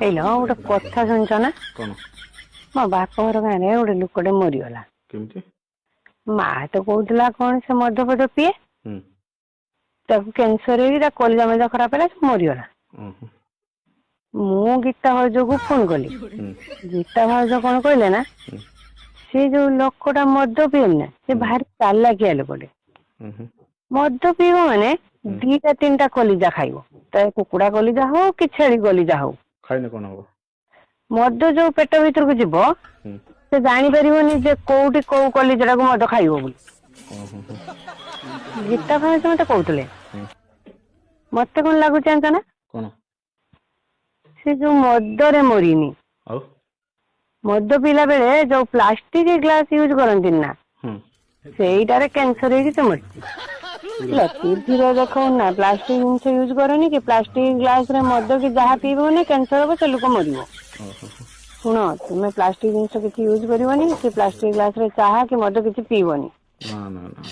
ହେଇଲ ଗୋଟେ କଥା ଶୁଣିଛ ନା? କଣ? ମୋ ବାପ ଘର ଗାଁରେ ଗୋଟେ ଲୋକଟେ ମରିଗଲା। କେମିତି? ମା ତ କହୁଥିଲା କଣ ସେ ମଦ ଫଦ ପିଏ, ତାକୁ କ୍ୟାନ୍ସର ହେଇକି ତା କଲିଜା ମଲିଜା ଖରାପ ହେଲା, ସେ ମରିଗଲା। ମୁଁ ଗୀତା ଭାଉଜକୁ ଫୋନ କଲି। ଗୀତା ଭାଉଜ କଣ କହିଲେ ନା, ସେ ଯୋଉ ଲୋକଟା ମଦ ପିଏନି ନା, ସେ ଭାରି ଚାଲାକିଆ ଲୋକଟେ। ମଦ ପିଇବ ମାନେ 2ଟା 3ଟା କଲିଜା ଖାଇବ। ତ କୁକୁଡା କଲିଜା ହଉ କି ଛେଳି କଲିଜା ହଉ, ଖାଇଲେ କଣ ହବ? ମଦ ଯୋଉ ପେଟ ଭିତରକୁ ଯିବ, ସେ ଜାଣିପାରିବନି ଯେ କୋଉଠି କୋଉ କଲିଜାଟାକୁ ମଦ ଖାଇବ ବୋଲି। ଗୀତା ଭାଉଜ ମତେ କହୁଥିଲେ। ମତେ କଣ ଲାଗୁଛି ଜାଣିଛ ନା, କଣ? ସେ ଯୋଉ ମଦରେ ମରିନି, ଆଉ ମଦ ପିଇଲା ବେଳେ ଯୋଉ ପ୍ଲାଷ୍ଟିକ ଗ୍ଲାସ ୟୁଜ କରନ୍ତିନି ନା, ସେଇଟାରେ କ୍ୟାନ୍ସର ହେଇକି ସେ ମରିଛି। ଟିଭିରେ ଦେଖଉନି ନା, ପ୍ଲାଷ୍ଟିକ ଜିନିଷ ୟୁଜ କରନି କି, ପ୍ଲାଷ୍ଟିକ ଗ୍ଲାସ ରେ ମଦ କି ଯାହା ପିଇବ ମାନେ କ୍ୟାନ୍ସର ହବ, ସେ ଲୋକ ମରିବ। ଶୁଣ, ତୁମେ ପ୍ଲାଷ୍ଟିକ ଜିନିଷ କିଛି ୟୁଜ କରିବନି କି ପ୍ଲାଷ୍ଟିକ ଗ୍ଲାସ ରେ ଚାହା କି ମଦ କିଛି ପିଇବନି। ନା ନା ନା।